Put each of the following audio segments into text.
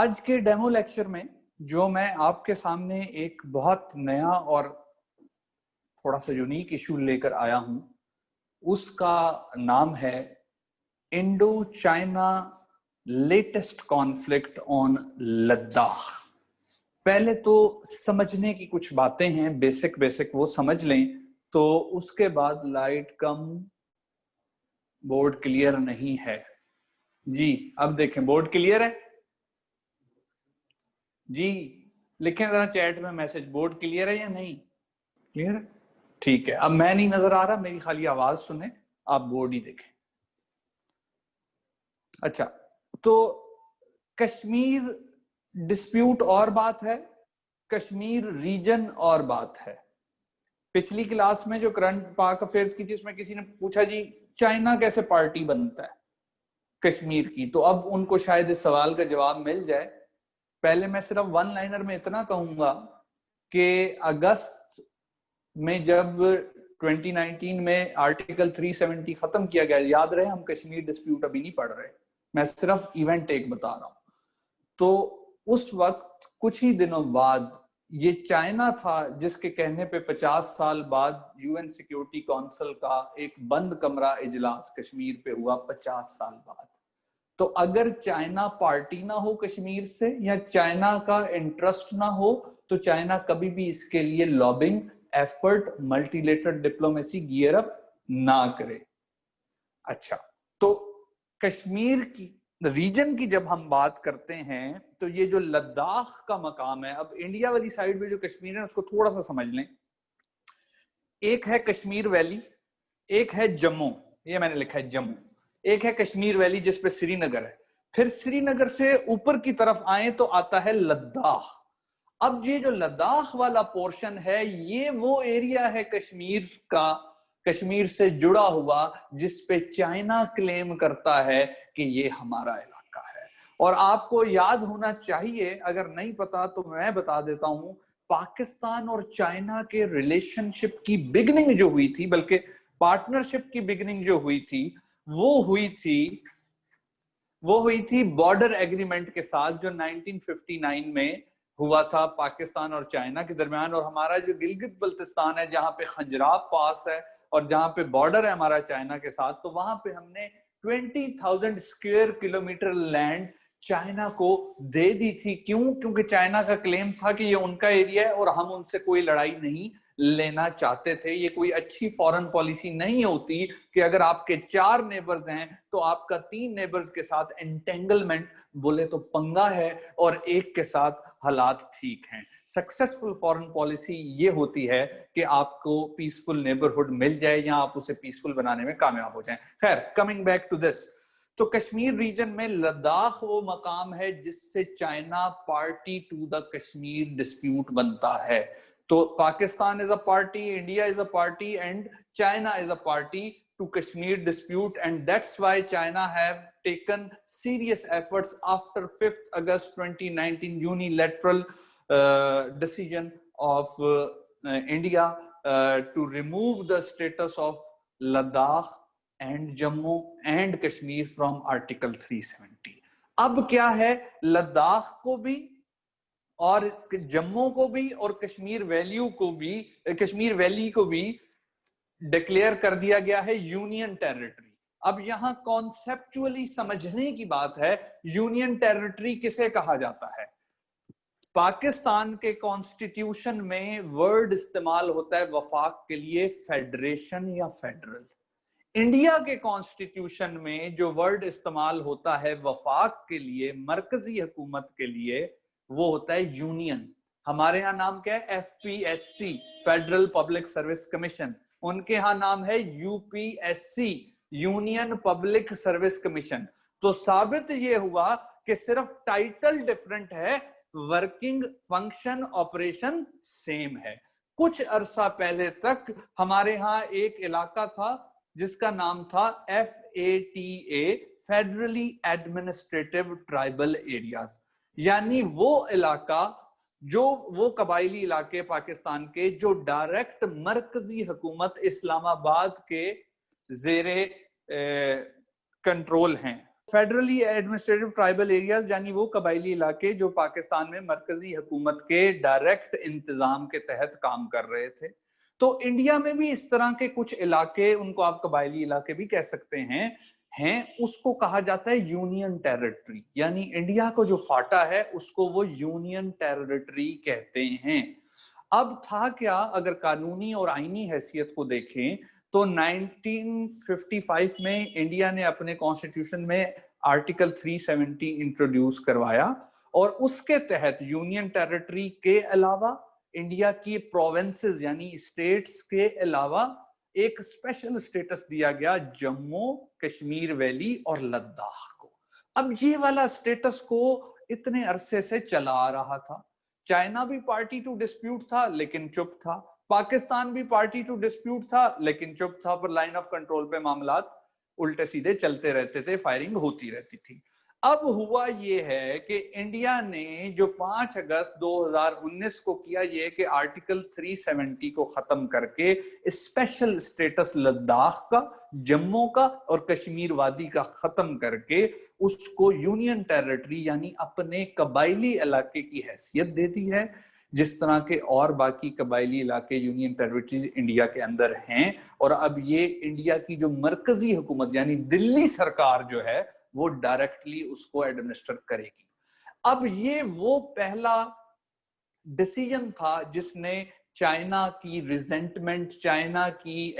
आज के demo lecture में जो मैं आपके सामने एक बहुत नया और थोड़ा सा यूनिक इशू लेकर आया हूं, उसका नाम है Indo China latest conflict on Ladakh. पहले तो समझने की कुछ बातें हैं, बेसिक वो समझ लें, तो उसके बाद लाइट कम। बोर्ड क्लियर नहीं है जी? अब देखें, बोर्ड क्लियर है जी? लिखें जरा चैट में मैसेज, बोर्ड क्लियर है या नहीं? क्लियर है, ठीक है। अब मैं नहीं नजर आ रहा, मेरी खाली आवाज सुने, आप बोर्ड ही देखें। अच्छा, तो कश्मीर डिस्प्यूट और बात है, कश्मीर रीजन और बात है। पिछली क्लास में जो करंट पाक अफेयर्स की थी, उसमें किसी ने पूछा जी चाइना कैसे पार्टी बनता है कश्मीर की, तो अब उनको शायद इस सवाल का जवाब मिल जाए। पहले मैं सिर्फ वन लाइनर में इतना कहूंगा कि अगस्त में जब 2019 में आर्टिकल 370 खत्म किया गया, याद रहे हम कश्मीर डिस्प्यूट अभी नहीं पढ़ रहे, मैं सिर्फ इवेंट एक बता रहा हूं, तो उस वक्त कुछ ही दिनों बाद ये चाइना था जिसके कहने पे 50 साल बाद यूएन सिक्योरिटी काउंसिल का एक बंद कमरा इजलास कश्मीर पे हुआ 50 साल बाद। तो अगर चाइना पार्टी ना हो कश्मीर से, या चाइना का इंटरेस्ट ना हो, तो चाइना कभी भी इसके लिए lobbying effort, multilateral diplomacy gear up ना करे। अच्छा, तो कश्मीर की रीजन की जब हम बात करते हैं, तो ये जो लद्दाख का मकाम है, अब इंडिया वाली साइड में जो कश्मीर है उसको थोड़ा सा समझ लें। एक है कश्मीर वैली, एक है जम्मू, ये मैंने लिखा है जम्मू, एक है कश्मीर वैली जिसपे श्रीनगर है, फिर श्रीनगर से ऊपर की तरफ आए तो आता है लद्दाख। अब ये जो लद्दाख वाला पोर्शन है, ये वो एरिया है कश्मीर का, कश्मीर से जुड़ा हुआ, जिसपे चाइना क्लेम करता है कि ये हमारा इलाका है। और आपको याद होना चाहिए, अगर नहीं पता तो मैं बता देता हूं, पाकिस्तान और चाइना के रिलेशनशिप की बिगनिंग जो हुई थी, बल्कि पार्टनरशिप की बिगनिंग जो हुई थी, वो हुई थी बॉर्डर एग्रीमेंट के साथ, जो 1959 में हुआ था पाकिस्तान और चाइना के दरमियान। और हमारा जो गिलगित बल्तिस्तान है, जहां पे खंजराब पास है और जहां पे बॉर्डर है हमारा चाइना के साथ, तो वहां पे हमने 20,000 स्क्वायर किलोमीटर लैंड चाइना को दे दी थी। क्यों? क्योंकि चाइना का क्लेम था कि ये उनका एरिया है और हम उनसे कोई लड़ाई नहीं लेना चाहते थे। ये कोई अच्छी फॉरेन पॉलिसी नहीं होती कि अगर आपके 4 नेबर्स हैं तो आपका 3 नेबर्स के साथ एंटेंगलमेंट, बोले तो पंगा है, और एक के साथ हालात ठीक हैं। सक्सेसफुल फॉरेन पॉलिसी ये होती है कि आपको पीसफुल नेबरहुड मिल जाए या आप उसे पीसफुल बनाने में कामयाब हो जाएं। खैर, कमिंग बैक टू दिस, तो कश्मीर रीजन में लद्दाख वो मकाम है जिससे China party to the Kashmir dispute बनता है। तो Pakistan is a party, India is a party, and China is a party to Kashmir dispute, and that's why China have taken serious efforts after 5th August 2019 unilateral decision of India to remove the status of Ladakh and Jammu and Kashmir from Article 370. अब क्या है, लद्दाख को भी और जम्मू को भी और Kashmir valley को भी डिक्लेयर कर दिया गया है यूनियन टेरिटरी। अब यहां कॉन्सेप्चुअली समझने की बात है, यूनियन टेरिटरी किसे कहा जाता है? पाकिस्तान के कॉन्स्टिट्यूशन में वर्ड इस्तेमाल होता है वफाक के लिए फेडरेशन या फेडरल। इंडिया के कॉन्स्टिट्यूशन में जो वर्ड इस्तेमाल होता है वफाक के लिए, मरकजी हुकूमत के लिए, वो होता है यूनियन। हमारे यहां नाम क्या है? FPSC, federal public service commission. उनके यहां नाम है UPSC, union public service commission. तो साबित ये हुआ कि सिर्फ टाइटल डिफरेंट है, वर्किंग फंक्शन ऑपरेशन सेम है। कुछ अरसा पहले तक हमारे यहां एक इलाका था जिसका नाम था FATA, federally administrative tribal areas, यानी वो इलाका, जो वो कबायली इलाके पाकिस्तान के जो डायरेक्ट मरकजी हुकूमत इस्लामाबाद के जेरे कंट्रोल हैं। फेडरली एडमिनिस्ट्रेटिव ट्राइबल एरियाज यानी वो कबायली इलाके जो पाकिस्तान में मरकजी हुकूमत के डायरेक्ट इंतजाम के तहत काम कर रहे थे। तो इंडिया में भी इस तरह के कुछ इलाके, उनको आप कबायली इलाके भी कह सकते हैं, उसको कहा जाता है यूनियन टेरिटरी। यानी इंडिया को जो फाटा है उसको वो यूनियन टेरिटरी कहते हैं। अब था क्या, अगर कानूनी और आईनी हैसियत को देखें तो 1955 में इंडिया ने अपने कॉन्स्टिट्यूशन में आर्टिकल 370 इंट्रोड्यूस करवाया और उसके तहत यूनियन टेरिटरी के अलावा इंडिया की प्रोविंसेस यानी स्टेट्स के अलावा एक स्पेशल स्टेटस दिया गया जम्मू कश्मीर वैली और लद्दाख को। अब ये वाला स्टेटस को इतने अरसे से चला आ रहा था। चाइना भी पार्टी टू डिस्प्यूट था लेकिन चुप था, पाकिस्तान भी पार्टी टू डिस्प्यूट था लेकिन चुप था, पर लाइन ऑफ कंट्रोल पे मामलात उल्टे सीधे चलते रहते थे, फायरिंग होती रहती थी। अब हुआ ये है कि इंडिया ने जो 5 अगस्त 2019 को किया ये कि आर्टिकल 370 को खत्म करके स्पेशल स्टेटस लद्दाख का, जम्मू का और कश्मीर वादी का खत्म करके उसको यूनियन टेरिटरी यानी अपने कबायली इलाके की हैसियत दे दी है, जिस तरह के और बाकी कबायली इलाके यूनियन टेरिटरीज इंडिया के अंदर हैं। और अब ये इंडिया की जो मरकजी हुकूमत यानी दिल्ली सरकार जो है वो डायरेक्टली उसको एडमिनिस्टर करेगी। अब ये वो पहला डिसीजन था जिसने चाइना की रिजेंटमेंट, चाइना की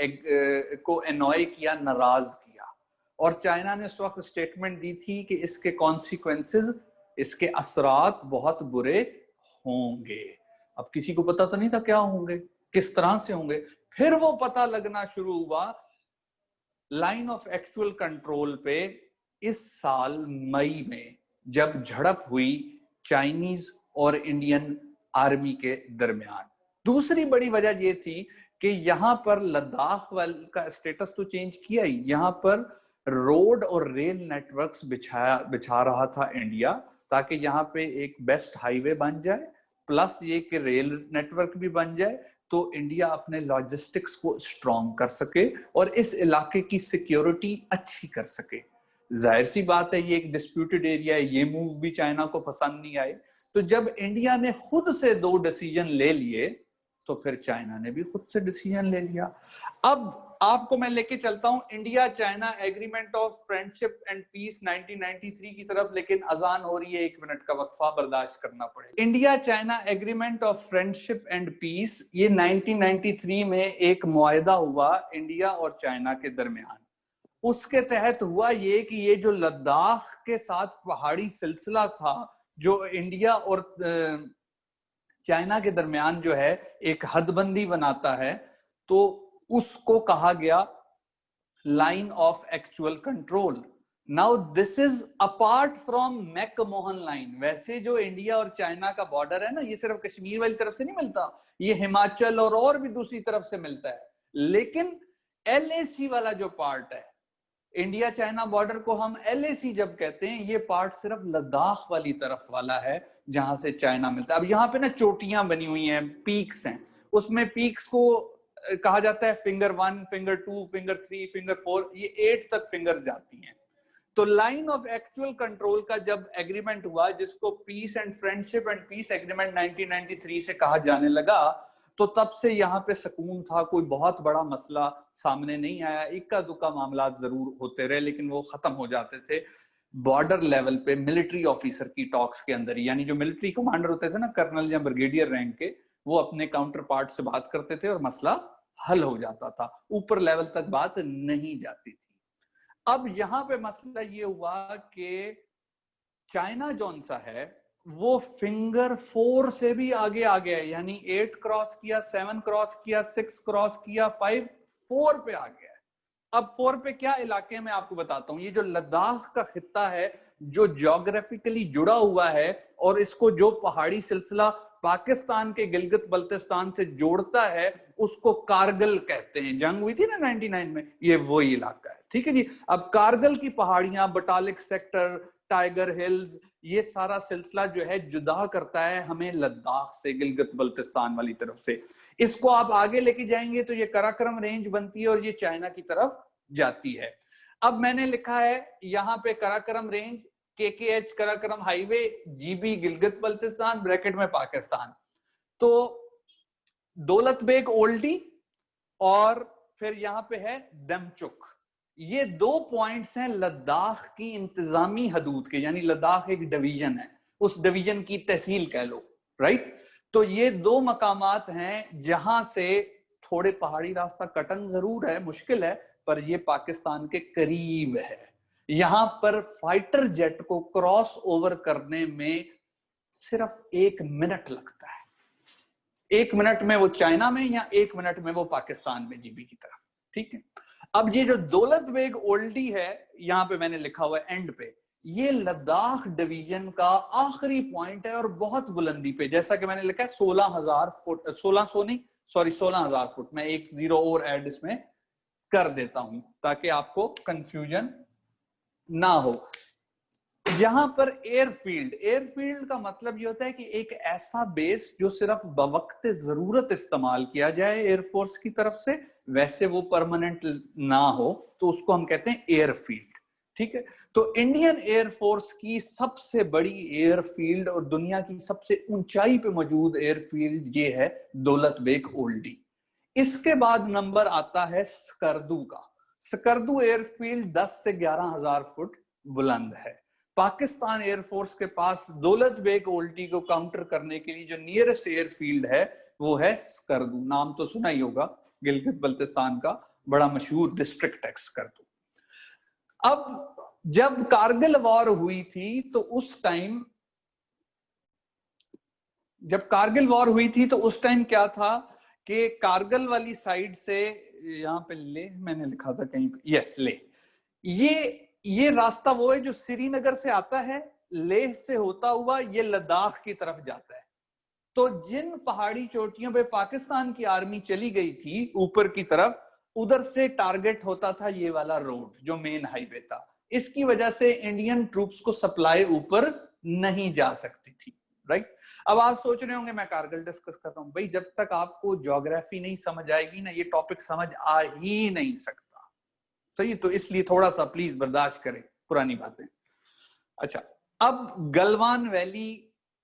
को एनॉय किया, नाराज किया। और चाइना ने उस वक्त स्टेटमेंट दी थी कि इसके कॉन्सिक्वेंसेस, इसके असरात बहुत बुरे होंगे। अब किसी को पता तो नहीं था क्या होंगे, किस तरह से होंगे। फिर वो पता लगना शुरू हुआ लाइन ऑफ एक्चुअल कंट्रोल पे इस साल मई में, जब झड़प हुई चाइनीज और इंडियन आर्मी के दरमियान। दूसरी बड़ी वजह यह थी कि यहां पर लद्दाख का स्टेटस तो चेंज किया ही, यहां पर रोड और रेल नेटवर्क्स बिछा रहा था इंडिया, ताकि यहाँ पे एक बेस्ट हाईवे बन जाए, प्लस ये कि रेल नेटवर्क भी बन जाए, तो इंडिया अपने लॉजिस्टिक्स को स्ट्रॉन्ग कर सके और इस इलाके की सिक्योरिटी अच्छी कर सके। जाहिर सी बात है ये एक डिस्प्यूटेड एरिया है, ये मूव भी चाइना को पसंद नहीं आए। तो जब इंडिया ने खुद से 2 डिसीजन ले लिए तो फिर चाइना ने भी खुद से डिसीजन ले लिया। अब आपको मैं लेके चलता हूं India China agreement of friendship and peace 1993 की तरफ, लेकिन अजान हो रही है, 1 मिनट का वक्फा बर्दाश्त करना पड़ेगा। India China agreement of friendship and peace, ये 1993 में एक मुआहदा हुआ इंडिया और चाइना के दरमियान। उसके तहत हुआ ये कि ये जो लद्दाख के साथ पहाड़ी सिलसिला था जो इंडिया और चाइना के दरमियान जो है एक हदबंदी बनाता है, तो उसको कहा गया line of actual control. Now this is apart from McMahon line. वैसे जो इंडिया और चाइना का बॉर्डर है ना, ये सिर्फ कश्मीर वाली तरफ से नहीं मिलता, ये हिमाचल और भी दूसरी तरफ से मिलता है। लेकिन LAC वाला जो पार्ट है, इंडिया चाइना बॉर्डर को हम LAC जब कहते हैं, ये पार्ट सिर्फ लद्दाख वाली तरफ वाला है जहां से चाइना मिलता है। अब यहाँ पे ना चोटियां बनी हुई हैं, पीक्स हैं, उसमें पीक्स को कहा जाता है फिंगर 1, फिंगर 2, फिंगर 3, फिंगर 4, ये 8 तक फिंगर्स जाती हैं। तो लाइन ऑफ एक्चुअल कंट्रोल का जब एग्रीमेंट हुआ, जिसको peace and friendship and peace agreement 1993 से कहा जाने लगा, तो तब से यहाँ पे सुकून था, कोई बहुत बड़ा मसला सामने नहीं आया। इक्का दुक्का मामला जरूर होते रहे लेकिन वो खत्म हो जाते थे बॉर्डर लेवल पे मिलिट्री ऑफिसर की टॉक्स के अंदर ही। यानी जो मिलिट्री कमांडर होते थे ना, कर्नल या ब्रिगेडियर रैंक के, वो अपने काउंटर पार्ट से बात करते थे और मसला हल हो जाता था, ऊपर लेवल तक बात नहीं जाती थी। अब यहाँ पे मसला ये हुआ कि चाइना जौन सा है वो फिंगर 4 से भी आगे आ गया, यानी 8 क्रॉस किया, 7 क्रॉस किया, 6 क्रॉस किया, 5, 4 पे आ गया। अब 4 पे क्या इलाके में आपको बताता हूं। ये जो लद्दाख का खित्ता है जो ज्योग्राफिकली जुड़ा हुआ है और इसको जो पहाड़ी सिलसिला पाकिस्तान के गिलगित बल्तिस्तान से जोड़ता है उसको कारगिल कहते हैं। जंग हुई थी ना 99 में, ये वो इलाका है। ठीक है जी। अब कारगिल की पहाड़ियां, बटालिक सेक्टर, टाइगर हिल्स, ये सारा सिलसिला जो है जुदा करता है हमें लद्दाख से, गिलगित बल्तिस्तान वाली तरफ से। इसको आप आगे लेके जाएंगे तो ये कराक्रम रेंज बनती है और ये चाइना की तरफ जाती है। अब मैंने लिखा है यहाँ पे Karakoram range, KKH Karakoram highway, GB Gilgit Baltistan, bracket में पाकिस्तान। तो दौलत बेग ओल्डी और फिर यहाँ पे है दमचुक। ये 2 पॉइंट्स हैं लद्दाख की इंतजामी हदूद के, यानी लद्दाख एक डिवीजन है, उस डिवीजन की तहसील कह लो, राइट। तो ये 2 मकामात हैं जहां से थोड़े पहाड़ी रास्ता कटन जरूर है, मुश्किल है, पर ये पाकिस्तान के करीब है। यहां पर फाइटर जेट को क्रॉस ओवर करने में सिर्फ 1 मिनट लगता है। 1 मिनट में वो चाइना में या 1 मिनट में वो पाकिस्तान में GB की तरफ, ठीक है। अब ये जो दौलत बेग ओल्डी है, यहां पे मैंने लिखा हुआ है एंड पे, ये लद्दाख डिवीजन का आखिरी पॉइंट है और बहुत बुलंदी पे, जैसा कि मैंने लिखा है 16,000 फुट, 1600 नहीं सॉरी 16,000 फुट। मैं एक 0 और ऐड इसमें कर देता हूं ताकि आपको कंफ्यूजन ना हो। यहां पर एयरफील्ड का मतलब ये होता है कि एक ऐसा बेस जो सिर्फ बवक्त जरूरत इस्तेमाल किया जाए एयरफोर्स की तरफ से, वैसे वो परमानेंट ना हो, तो उसको हम कहते हैं एयरफील्ड, ठीक है। तो इंडियन एयरफोर्स की सबसे बड़ी एयरफील्ड और दुनिया की सबसे ऊंचाई पे मौजूद एयरफील्ड ये है दौलत बेग ओल्डी। इसके बाद नंबर आता है स्कर्दू का। स्कर्दू एयरफील्ड 10 से 11,000 फुट बुलंद है। पाकिस्तान एयरफोर्स के पास दौलत बेग ओल्डी को काउंटर करने के लिए जो नियरेस्ट एयरफील्ड है वो है स्कर्दू। नाम तो सुना ही होगा, गिलगित बल्तिस्तान का बड़ा मशहूर डिस्ट्रिक्ट है स्कर्दू। अब जब कारगिल वॉर हुई थी तो उस टाइम क्या था कि कारगिल वाली साइड से, यहां पे ले मैंने लिखा था कहीं पे, यस ले, ये रास्ता वो है जो श्रीनगर से आता है, लेह से होता हुआ ये लद्दाख की तरफ जाता है। तो जिन पहाड़ी चोटियों पे पाकिस्तान की आर्मी चली गई थी ऊपर की तरफ, उधर से टारगेट होता था ये वाला रोड जो मेन हाईवे था। इसकी वजह से इंडियन ट्रूप्स को सप्लाई ऊपर नहीं जा सकती थी, राइट। अब आप सोच रहे होंगे मैं कारगिल डिस्कस कर रहा हूं, भाई जब तक आपको ज्योग्राफी नहीं समझ आएगी ना, ये टॉपिक समझ आ ही नहीं सकता, सही। तो इसलिए थोड़ा सा प्लीज बर्दाश्त करें पुरानी बातें। अच्छा, अब Galwan valley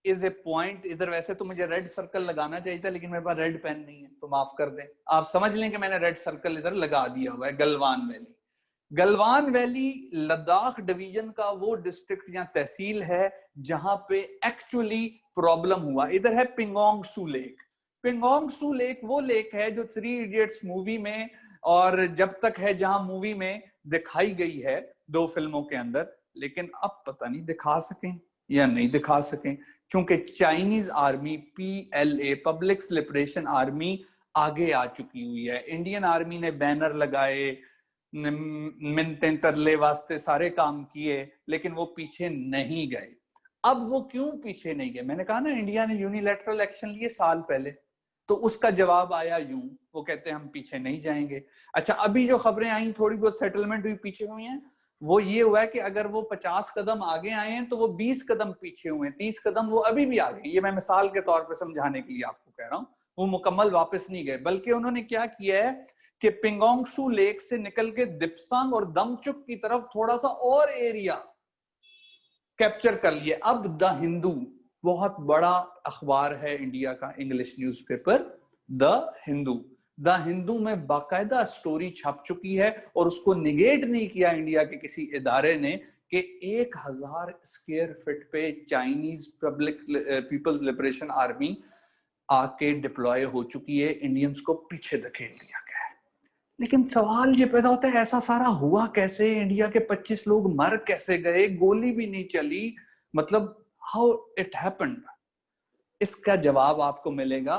is a point. इधर वैसे तो मुझे रेड सर्कल लगाना चाहिए था, लेकिन मेरे पास रेड पेन नहीं है, तो माफ कर दें। आप समझ लें कि मैंने रेड सर्कल इधर लगा दिया हुआ है, Galwan valley. Galwan valley Ladakh division का वो डिस्ट्रिक्ट या तहसील है जहां पे एक्चुअली प्रॉब्लम हुआ। इधर है पिंगोंग सू लेक। पिंगोंग सू लेक वो लेक है जो 3 इडियट्स मूवी में और जब तक है जहां मूवी में दिखाई गई है 2 फिल्मों के अंदर, लेकिन अब पता नहीं दिखा सकें या नहीं दिखा सकें, क्योंकि Chinese army PLA public liberation army आगे आ चुकी हुई है। इंडियन आर्मी ने बैनर लगाए, मिन्नतें तरले वास्ते सारे काम किए, लेकिन वो पीछे नहीं गए। अब वो क्यों पीछे नहीं गए? मैंने कहा ना, इंडिया ने यूनिलैटरल एक्शन लिए साल पहले, तो उसका जवाब आया यूं, वो कहते हैं हम पीछे नहीं जाएंगे। अच्छा, अभी जो खबरें आई थोड़ी बहुत सेटलमेंट हुई पीछे हुई हैं, वो ये हुआ है कि अगर वो 50 कदम आगे आए हैं तो वो 20 कदम पीछे हुए हैं, 30 कदम वो अभी भी आगे। ये मैं मिसाल के तौर पर समझाने के लिए आपको कह रहा हूं, वो मुकम्मल वापस नहीं गए। बल्कि उन्होंने क्या किया है कि पिंगोंग सू लेक से निकल के दिप्सांग और दमचुक की तरफ थोड़ा सा और एरिया कैप्चर कर लिया। अब द हिंदू, बहुत बड़ा अखबार है इंडिया का, English newspaper the Hindu, the Hindu में बाकायदा स्टोरी छप चुकी है और उसको निगेट नहीं किया इंडिया के किसी इदारे ने कि 1000 स्क्वायर फीट पे चाइनीज पीपल्स लिबरेशन आर्मी आके डिप्लॉय हो चुकी है, इंडियंस को पीछे धकेल दिया गया है। लेकिन सवाल ये पैदा होता है, ऐसा सारा हुआ कैसे? इंडिया के 25 लोग मर कैसे गए? गोली भी नहीं चली, मतलब हाउ इट हैपेंड? इसका जवाब आपको मिलेगा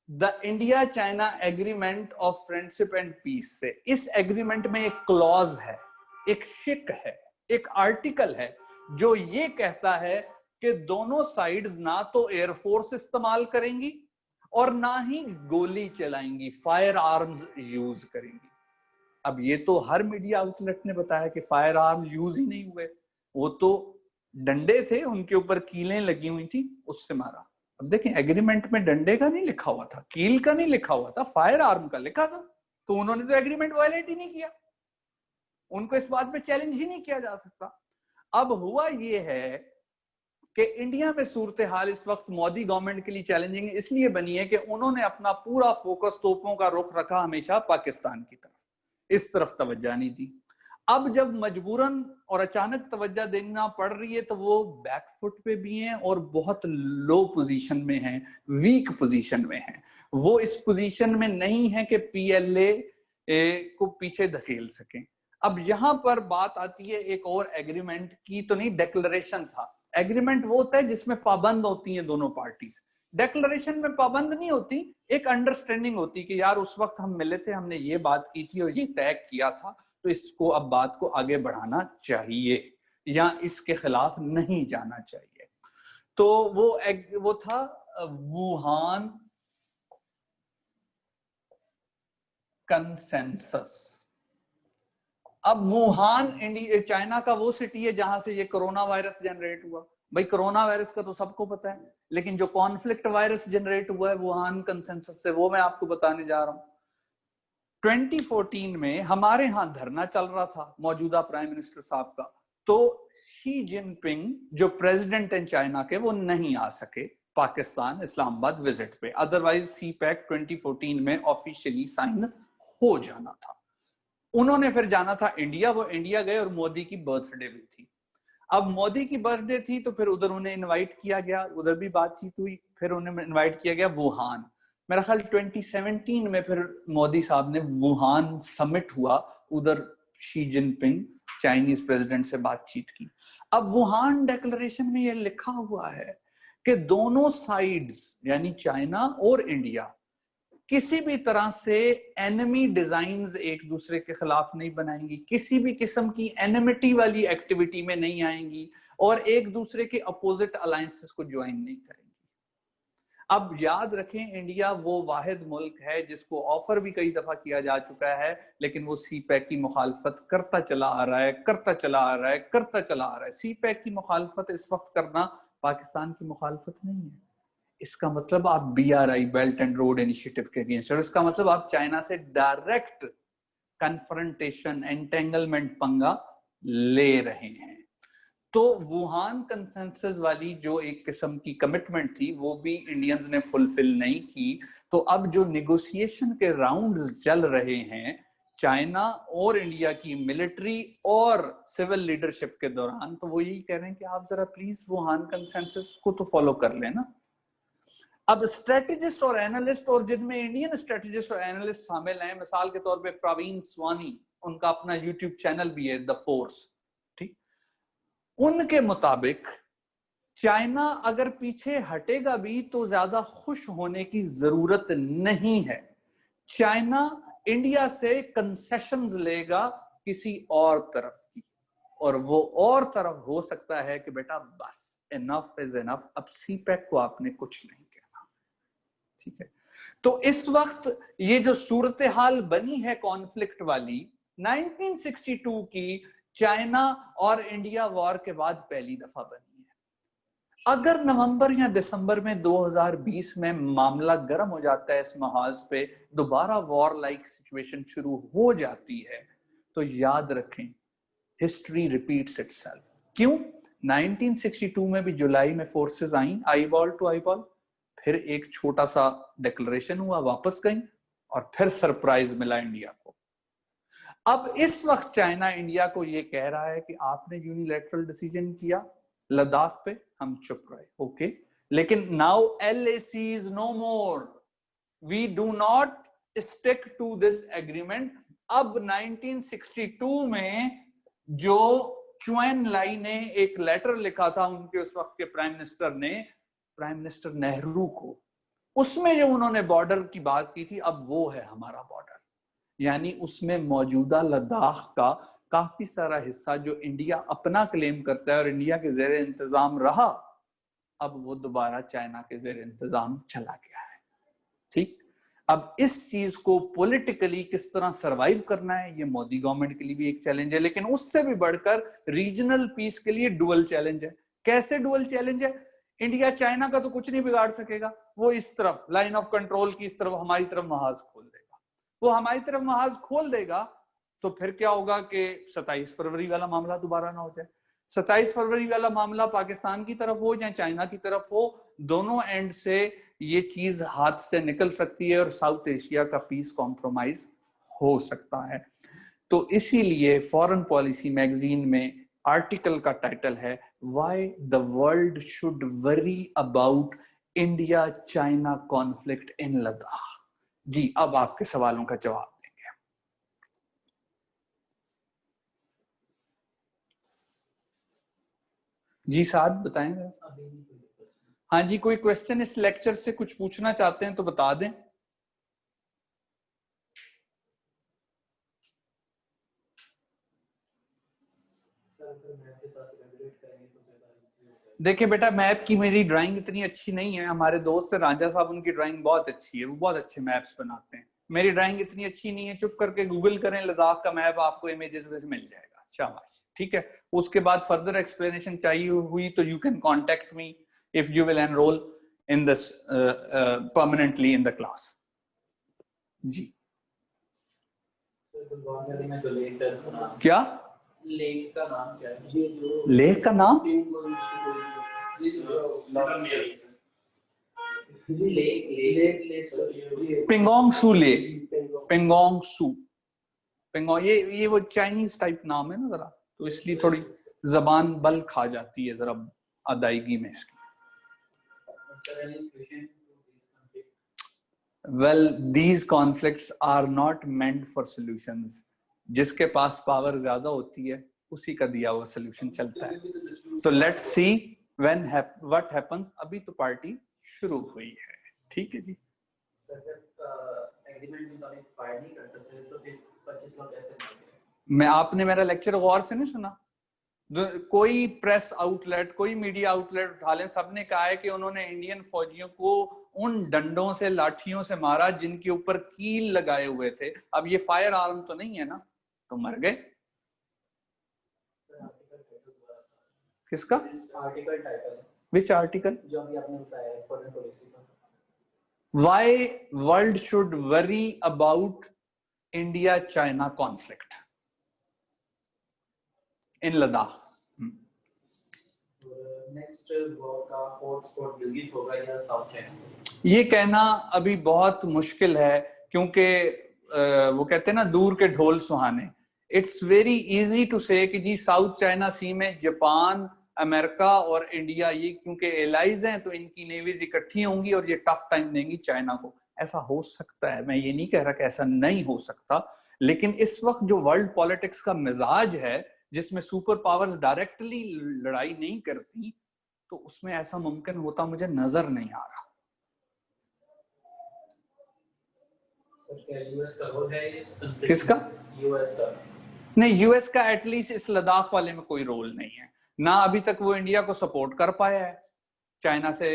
the India China agreement of friendship and peace से। इस एग्रीमेंट में एक क्लॉज है, एक शिक है, एक आर्टिकल है जो ये कहता है कि दोनों साइड्स ना तो एयरफोर्स इस्तेमाल करेंगी और ना ही गोली चलाएंगी, फायर आर्म्स यूज करेंगी। अब ये तो हर मीडिया आउटलेट ने बताया कि फायर आर्म्स यूज ही नहीं हुए, वो तो डंडे थे, उनके ऊपर कीलें लगी हुई थी, उससे मारा। अब देखें, एग्रीमेंट में डंडे का नहीं लिखा हुआ था, कील का नहीं लिखा हुआ था, फायर आर्म का लिखा था, तो उन्होंने तो एग्रीमेंट वायलेट ही नहीं किया। उनको इस बात पे चैलेंज ही नहीं किया जा सकता। अब हुआ ये है कि इंडिया में सूरत हाल इस वक्त मोदी गवर्नमेंट के लिए चैलेंजिंग इसलिए बनी है कि उन्होंने अपना पूरा फोकस, तोपों का रुख रखा हमेशा पाकिस्तान की तरफ, इस तरफ तवज्जो नहीं दी। अब जब मजबूरन और अचानक तवज्जो देना पड़ रही है तो वो बैकफुट पे भी हैं और बहुत लो पोजीशन में हैं, वीक पोजीशन में हैं। वो इस पोजीशन में नहीं है कि पीएलए को पीछे धकेल सकें। अब यहां पर बात आती है एक और एग्रीमेंट की, तो नहीं डिक्लेरेशन था। एग्रीमेंट वो होता है जिसमें पाबंद होती हैं दोनों पार्टीज। डिक्लेरेशन में पाबंद नहीं होती, एक अंडरस्टैंडिंग होती कि यार उस वक्त हम मिले थे, हमने ये बात की थी और ये तय किया था, तो इसको अब बात को आगे बढ़ाना चाहिए या इसके खिलाफ नहीं जाना चाहिए। तो वो था वुहान कंसेंसस। अब वुहान चाइना का वो सिटी है जहां से ये कोरोना वायरस जनरेट हुआ। भाई कोरोना वायरस का तो सबको पता है, लेकिन जो कॉन्फ्लिक्ट वायरस जनरेट हुआ है वुहान कंसेंसस से, वो मैं आपको बताने जा रहा हूं। 2014 में हमारे यहां धरना चल रहा था मौजूदा प्राइम मिनिस्टर साहब का, तो शी जिनपिंग जो प्रेसिडेंट हैं चाइना के, वो नहीं आ सके पाकिस्तान इस्लामाबाद विजिट पे, अदरवाइज सीपैक 2014 में ऑफिशियली साइन हो जाना था। उन्होंने फिर जाना था इंडिया, वो इंडिया गए और मोदी की बर्थडे भी थी। अब मोदी की बर्थडे थी तो फिर उधर उन्हें इनवाइट किया गया, उधर भी बातचीत हुई, फिर उन्हें इनवाइट किया गया वुहान। मेरा ख्याल 2017 में फिर मोदी साहब ने वुहान समिट हुआ, उधर शी जिनपिंग चाइनीज प्रेसिडेंट से बातचीत की। अब वुहान डिक्लेरेशन में यह लिखा हुआ है कि दोनों साइड्स यानी चाइना और इंडिया किसी भी तरह से एनिमी डिजाइन्स एक दूसरे के खिलाफ नहीं बनाएंगी, किसी भी किस्म की एनिमिटी वाली एक्टिविटी में नहीं आएंगी और एक दूसरे के अपोजिट अलायंसेस को ज्वाइन नहीं करेंगी। अब याद रखें, इंडिया वो वाहिद मुल्क है जिसको ऑफर भी कई दफा किया जा चुका है, लेकिन वो सीपैक की मुखालफत करता चला आ रहा है, करता चला आ रहा है, करता चला आ रहा है। सीपैक की मुखालफत इस वक्त करना पाकिस्तान की मुखालफत नहीं है। इसका मतलब आप BRI belt and road initiative के अगेंस्ट, और इसका मतलब आप चाइना से डायरेक्ट कन्फ्रंटेशन, एंटेंगलमेंट पंगा ले रहे हैं। तो वुहान कंसेंसस वाली जो एक किस्म की कमिटमेंट थी वो भी इंडियंस ने फुलफिल नहीं की। तो अब जो निगोशिएशन के राउंड्स चल रहे हैं चाइना और इंडिया की मिलिट्री और सिविल लीडरशिप के दौरान, तो वो यही कह रहे हैं कि आप जरा प्लीज वुहान कंसेंसस को तो फॉलो कर लेना। अब स्ट्रेटेजिस्ट और एनालिस्ट, और जिनमें इंडियन स्ट्रेटेजिस्ट और एनालिस्ट शामिल हैं, मिसाल के तौर पे प्रवीण स्वानी, उनका अपना यूट्यूब चैनल भी है द फोर्स, ठीक, उनके मुताबिक चाइना अगर पीछे हटेगा भी तो ज्यादा खुश होने की जरूरत नहीं है। चाइना इंडिया से कंसेशंस लेगा किसी और तरफ की, और वो और तरफ हो सकता है कि बेटा बस इनफ इज इनफ, अब सीपैक को आपने कुछ नहीं कहना, ठीक है। तो इस वक्त ये जो सूरत हाल बनी है कॉन्फ्लिक्ट वाली 1962 की, चाइना और इंडिया वॉर के बाद पहली दफा बनी है। अगर नवंबर या दिसंबर में 2020 में मामला गर्म हो जाता है, इस महाज पे दोबारा वॉर लाइक सिचुएशन शुरू हो जाती है, तो याद रखें हिस्ट्री रिपीट्स इटसेल्फ। क्यों? 1962 में भी जुलाई में फोर्सेस आई, eyeball to eyeball, फिर एक छोटा सा डिक्लेरेशन हुआ, वापस गई, और फिर सरप्राइज मिला इंडिया को। अब इस वक्त चाइना इंडिया को यह कह रहा है कि आपने यूनिलैटरल डिसीजन किया लद्दाख पे, हम चुप रहे, ओके, लेकिन now LAC is no more, we do not stick to this agreement. अब 1962 में जो चुएन लाई ने एक लेटर लिखा था उनके उस वक्त के प्राइम मिनिस्टर ने, प्राइम मिनिस्टर नेहरू को, उसमें जो उन्होंने बॉर्डर की बात की थी, अब वो है हमारा बॉर्डर। यानी उसमें मौजूदा लद्दाख का काफी सारा हिस्सा जो इंडिया अपना क्लेम करता है और इंडिया के जेर इंतजाम रहा, अब वो दोबारा चाइना के जेर इंतजाम चला गया है, ठीक। अब इस चीज को पॉलिटिकली किस तरह सरवाइव करना है, ये मोदी गवर्नमेंट के लिए भी एक चैलेंज है, लेकिन उससे भी बढ़कर रीजनल पीस के लिए डुअल चैलेंज है। कैसे डुअल चैलेंज है? इंडिया चाइना का तो कुछ नहीं बिगाड़ सकेगा, वो इस तरफ लाइन ऑफ कंट्रोल की इस तरफ हमारी तरफ महाज खोल देगा, वो हमारी तरफ महाज खोल देगा, तो फिर क्या होगा कि 27 फरवरी वाला मामला दोबारा ना हो जाए। 27 फरवरी वाला मामला पाकिस्तान की तरफ हो या चाइना की तरफ हो, दोनों एंड से ये चीज हाथ से निकल सकती है और साउथ एशिया का पीस कॉम्प्रोमाइज हो सकता है। तो इसीलिए फॉरेन पॉलिसी मैगजीन में आर्टिकल का टाइटल है why the world should worry about India China conflict in Ladakh. जी, अब आपके सवालों का जवाब देंगे। जी साद बताएं। हाँ जी, कोई क्वेश्चन इस लेक्चर से कुछ पूछना चाहते हैं तो बता दें। देखिए बेटा, मैप की मेरी ड्राइंग इतनी अच्छी नहीं है। हमारे दोस्त राजा साहब, उनकी ड्राइंग बहुत अच्छी है, वो बहुत अच्छे मैप्स बनाते हैं। मेरी ड्राइंग इतनी अच्छी नहीं है। चुप करके गूगल करें लद्दाख का मैप, आपको इमेजेस में मिल जाएगा। शाबाश, ठीक है। उसके बाद फर्दर एक्सप्लेनेशन चाहिए हुई तो you can contact me if you will enrol in this permanently in the class. जी क्या लेक का नाम क्या है? लेक का नाम पेंगोंग सू लेक। पेंगोंग सू, पेंगोंग, ये वो चाइनीज टाइप नाम है ना जरा, तो इसलिए थोड़ी जबान बल खा जाती है जरा अदायगी में इसकी। Well, these conflicts are not meant for solutions. जिसके पास पावर ज्यादा होती है उसी का दिया हुआ सोल्यूशन चलता है। तो लेट्स सी व्हाट हैपेंस। अभी तो पार्टी शुरू हुई है, ठीक है जी। मैं आपने मेरा लेक्चर गौर से नहीं सुना? कोई प्रेस आउटलेट, कोई मीडिया आउटलेट उठा लें, सबने कहा है कि उन्होंने इंडियन फौजियों को उन डंडों से, लाठियों से मारा जिनके ऊपर कील लगाए हुए थे। अब ये फायर आर्म तो नहीं है ना, तो मर गए। किसका आर्टिकल टाइटल? Which article? जो अभी आपने बताया फॉरेन पॉलिसी का। Why world should worry about India China conflict in Ladakh. Next war का हॉटस्पॉट गिलगित होगा या साउथ चाइना से? ये कहना अभी बहुत मुश्किल है, क्योंकि वो कहते हैं ना दूर के ढोल सुहाने। इट्स वेरी इजी टू से कि जी साउथ चाइना सी में जापान, अमेरिका और इंडिया, ये क्योंकि एलाइज हैं तो इनकी नेवीज इकट्ठी होंगी और ये टफ टाइम देंगी चाइना को। ऐसा हो सकता है, मैं ये नहीं कह रहा कि ऐसा नहीं हो सकता, लेकिन इस वक्त जो वर्ल्ड पॉलिटिक्स का मिजाज है जिसमें सुपर पावर्स डायरेक्टली लड़ाई नहीं करती, तो उसमें ऐसा मुमकिन होता मुझे नजर नहीं आ रहा। क्या यूएस का रोल है इस? किसका? यूएस का नहीं, यूएस का एटलीस्ट इस लद्दाख वाले में कोई रोल नहीं है ना। अभी तक वो इंडिया को सपोर्ट कर पाया है चाइना से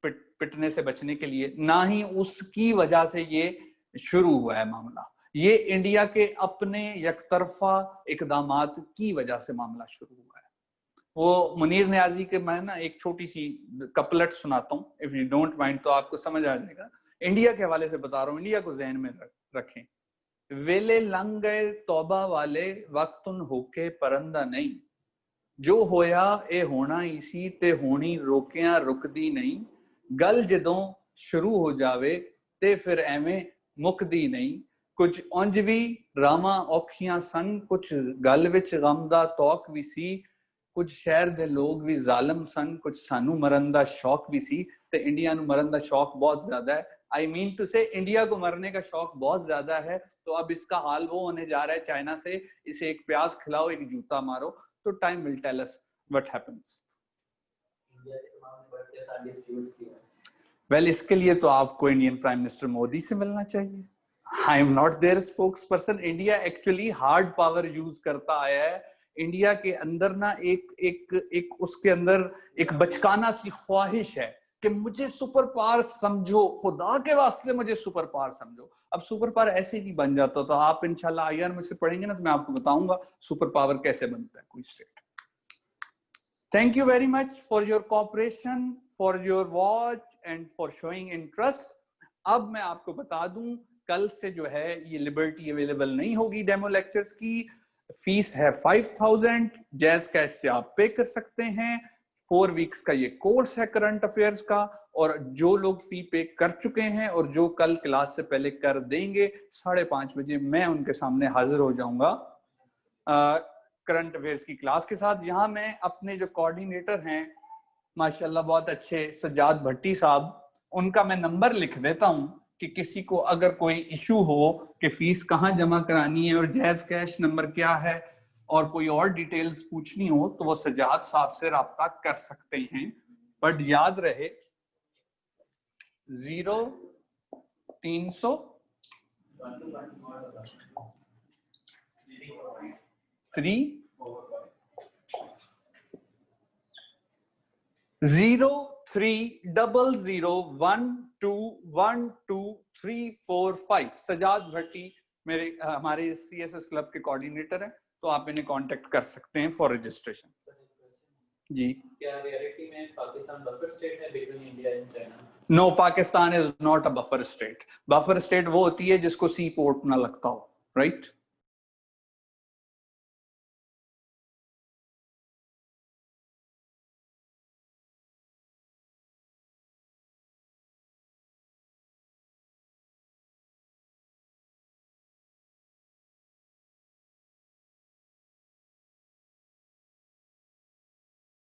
पिटने से बचने के लिए, ना ही उसकी वजह से ये शुरू हुआ है मामला। ये इंडिया के अपने यकतरफा इकदामात की वजह से मामला शुरू हुआ है। वो मुनीर नियाजी के मैं ना एक छोटी सी कपलेट सुनाता हूँ, इफ यू डोंट माइंड, तो आपको समझ आ जाएगा। इंडिया के हवाले से बता रहा हूँ, इंडिया को ज़हन में रखें। वेले लंघ गए तौबा वाले, वक्तुन होके परंदा नहीं, जो होया ए होना इसी ते होनी रोकिया रुकदी नहीं, गल जदों शुरू हो जावे ते फिर एवें मुकदी नहीं, कुछ उंज भी रामा औखियां सन, कुछ गल विच गम दा तौक भी सी, कुछ शहर दे लोग भी जालिम सन, कुछ सानू मरन दा शौक भी सी। ते इंडिया नू मरन दा शौक बहुत ज्यादा है। आई मीन टू से इंडिया को मरने का शौक बहुत ज्यादा है। तो अब इसका हाल वो होने जा रहा है चाइना से, इसे एक प्याज खिलाओ, एक जूता मारो, तो time will tell us what happens. Well, इसके लिए तो आपको इंडियन प्राइम मिनिस्टर मोदी से मिलना चाहिए। I am not there spokesperson. India actually hard power use करता आया है। इंडिया के अंदर ना एक उसके अंदर एक बचकाना सी ख्वाहिश है कि मुझे सुपर पावर समझो, खुदा के वास्ते मुझे सुपर पावर समझो। अब सुपर पावर ऐसे ही नहीं बन जाता, तो आप इंशाल्लाह आईआर में से पढ़ेंगे ना, तो मैं आपको बताऊंगा सुपर पावर कैसे बनता है कोई state. Thank you very much for your cooperation, for your watch and for showing interest. अब मैं आपको बता दूं कल से जो है ये लिबर्टी अवेलेबल नहीं होगी डेमो लेक्चर्स की। फीस है 5000, जैज कैश से आप पे कर सकते हैं। 4 वीक्स का ये कोर्स है करंट अफेयर्स का, और जो लोग फी पे कर चुके हैं और जो कल क्लास से पहले कर देंगे, 5:30 बजे मैं उनके सामने हाजिर हो जाऊंगा करंट अफेयर्स की क्लास के साथ। यहाँ मैं अपने जो कोऑर्डिनेटर हैं माशाल्लाह बहुत अच्छे सज्जाद भट्टी साहब, उनका मैं नंबर लिख देता हूं कि किसी को अगर कोई इशू हो कि फीस कहाँ जमा करानी है और जैज कैश नंबर क्या है और कोई और डिटेल्स पूछनी हो तो वो सज्जाद साहब से राब्ता कर सकते हैं। बट याद रहे 0300 030012122345। सजाद भट्टी मेरे हमारे CSS क्लब के कोऑर्डिनेटर हैं, तो आप इन्हें कांटेक्ट कर सकते हैं फॉर रजिस्ट्रेशन। जी, क्या रियलिटी में पाकिस्तान बफर स्टेट है between India and China? No, Pakistan is not a buffer state. Buffer state वो होती है जिसको सी पोर्ट ना लगता हो, राइट?